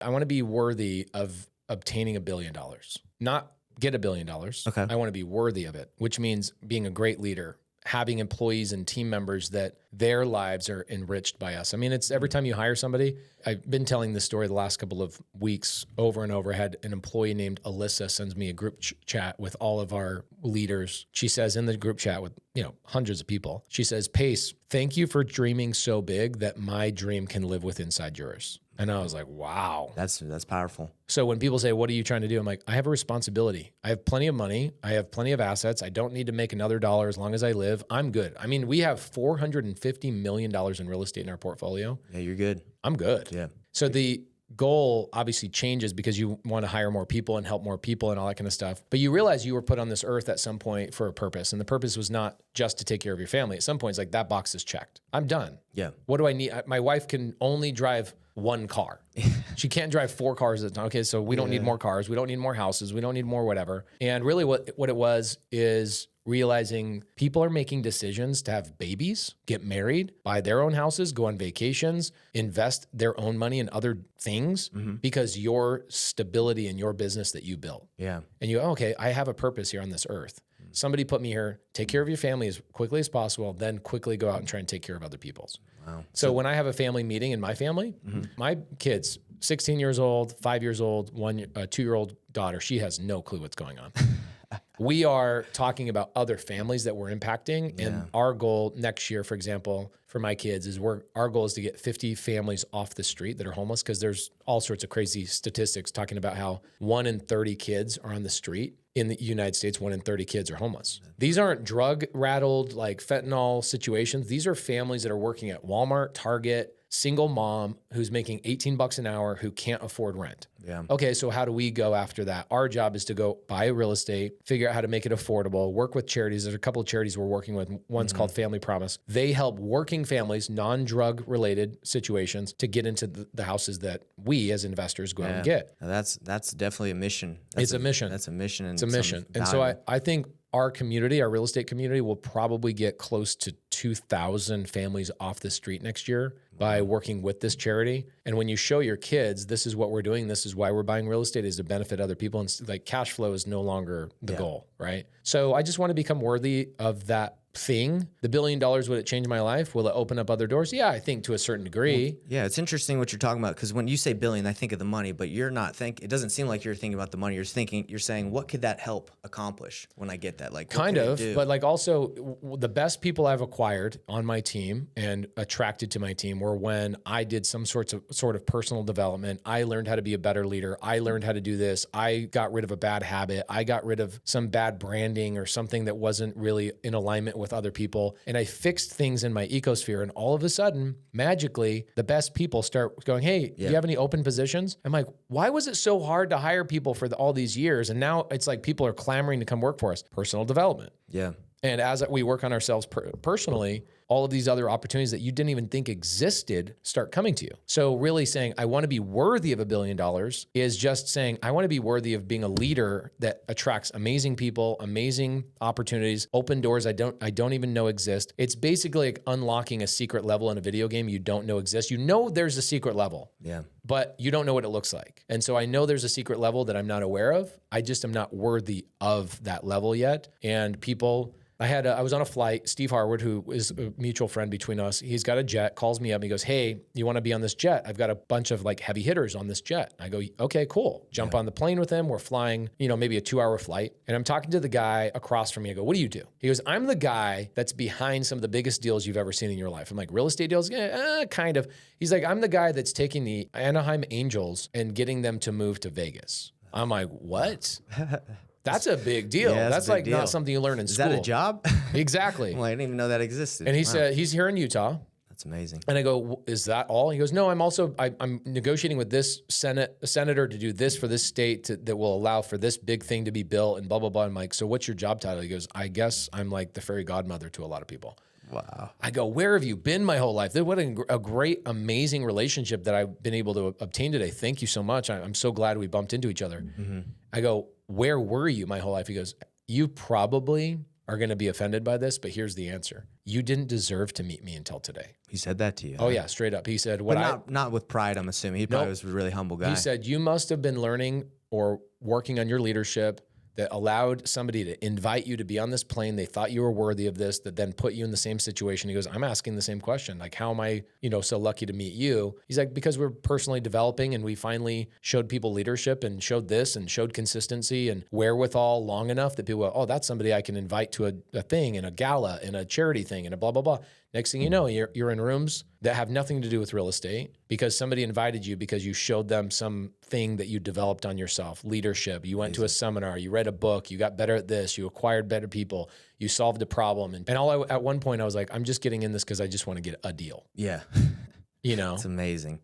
I want to be worthy of obtaining $1 billion, not get $1 billion. Okay. I want to be worthy of it, which means being a great leader, having employees and team members that their lives are enriched by us. I mean, it's every time you hire somebody. I've been telling this story the last couple of weeks over and over. I had an employee named Alyssa sends me a group chat with all of our leaders. She says in the group chat with, hundreds of people, she says, Pace, thank you for dreaming so big that my dream can live with inside yours. And I was like, wow. That's powerful. So when people say, what are you trying to do? I'm like, I have a responsibility. I have plenty of money. I have plenty of assets. I don't need to make another dollar as long as I live. I'm good. I mean, we have $450 million in real estate in our portfolio. Yeah, you're good. I'm good. Yeah. So the goal obviously changes because you want to hire more people and help more people and all that kind of stuff. But you realize you were put on this earth at some point for a purpose. And the purpose was not just to take care of your family. At some point, it's like that box is checked. I'm done. Yeah. What do I need? My wife can only drive one car. She can't drive 4 cars at a time. Okay, so we don't need more cars. We don't need more houses. We don't need more whatever. And really what it was is realizing people are making decisions to have babies, get married, buy their own houses, go on vacations, invest their own money in other things because your stability in your business that you built. Yeah. And you, okay, I have a purpose here on this earth. Somebody put me here, take care of your family as quickly as possible, then quickly go out and try and take care of other people's. Wow. So when I have a family meeting in my family, my kids, 16 years old, 5 years old, 2-year-old daughter, she has no clue what's going on. We are talking about other families that we're impacting. Yeah. And our goal next year, for example, for my kids is our goal is to get 50 families off the street that are homeless, because there's all sorts of crazy statistics talking about how 1 in 30 kids are on the street. In the United States, 1 in 30 kids are homeless. These aren't drug rattled like fentanyl situations. These are families that are working at Walmart, Target, single mom who's making $18 an hour who can't afford rent. Yeah. Okay, so how do we go after that? Our job is to go buy real estate, figure out how to make it affordable, work with charities. There's a couple of charities we're working with. One's called Family Promise. They help working families, non-drug related situations, to get into the houses that we as investors go out and get. Now that's definitely a mission. It's a mission. That's a mission. It's a mission. And so I think our community, our real estate community, will probably get close to 2,000 families off the street next year by working with this charity. And when you show your kids, this is what we're doing, this is why we're buying real estate, is to benefit other people. And like cash flow is no longer the goal, right? So I just want to become worthy of that thing. The $1 billion, would it change my life? Will it open up other doors? Yeah, I think to a certain degree. Well, yeah, it's interesting what you're talking about, because when you say billion, I think of the money, but you're not it doesn't seem like you're thinking about the money. You're saying, what could that help accomplish when I get that? Like, kind of, but like also the best people I've acquired on my team and attracted to my team were when I did some sort of personal development. I learned how to be a better leader. I learned how to do this. I got rid of a bad habit. I got rid of some bad branding or something that wasn't really in alignment with other people. And I fixed things in my ecosphere. And all of a sudden, magically, the best people start going, hey, do you have any open positions? I'm like, why was it so hard to hire people for all these years? And now it's like people are clamoring to come work for us. Personal development. Yeah. And as we work on ourselves personally, all of these other opportunities that you didn't even think existed start coming to you. So really saying, I want to be worthy of $1 billion is just saying, I want to be worthy of being a leader that attracts amazing people, amazing opportunities, open doors I don't even know exist. It's basically like unlocking a secret level in a video game you don't know exists. You know there's a secret level. Yeah. But you don't know what it looks like. And so I know there's a secret level that I'm not aware of. I just am not worthy of that level yet. And people... I was on a flight. Steve Harwood, who is a mutual friend between us, he's got a jet, calls me up and he goes, hey, you want to be on this jet? I've got a bunch of like heavy hitters on this jet. I go, okay, cool. Jump on the plane with him. We're flying, maybe a 2-hour flight. And I'm talking to the guy across from me. I go, what do you do? He goes, I'm the guy that's behind some of the biggest deals you've ever seen in your life. I'm like, real estate deals? Yeah, kind of. He's like, I'm the guy that's taking the Anaheim Angels and getting them to move to Vegas. I'm like, what? That's a big deal. Yeah, that's like deal. Not something you learn in school. Is that a job? Exactly. Well, I didn't even know that existed. And he said, he's here in Utah. That's amazing. And I go, is that all? He goes, no, I'm negotiating with this senator to do this for this state that will allow for this big thing to be built and blah, blah, blah. I'm like, so what's your job title? He goes, I guess I'm like the fairy godmother to a lot of people. Wow. I go, where have you been my whole life? What a great, amazing relationship that I've been able to obtain today. Thank you so much. I'm so glad we bumped into each other. Mm-hmm. I go, where were you my whole life? He goes, you probably are going to be offended by this, but here's the answer. You didn't deserve to meet me until today. He said that to you. Oh yeah, straight up. He said, but not with pride, I'm assuming. He probably was a really humble guy. He said, you must have been learning or working on your leadership that allowed somebody to invite you to be on this plane. They thought you were worthy of this, that then put you in the same situation. He goes, I'm asking the same question. Like, how am I, so lucky to meet you? He's like, because we're personally developing and we finally showed people leadership and showed this and showed consistency and wherewithal long enough that people go, oh, that's somebody I can invite to a thing and a gala and a charity thing and a blah, blah, blah. Next thing you know, you're in rooms that have nothing to do with real estate because somebody invited you because you showed them something that you developed on yourself, leadership. You went to a seminar, you read a book, you got better at this, you acquired better people, you solved a problem. And at one point I was like, I'm just getting in this because I just want to get a deal. Yeah. It's amazing.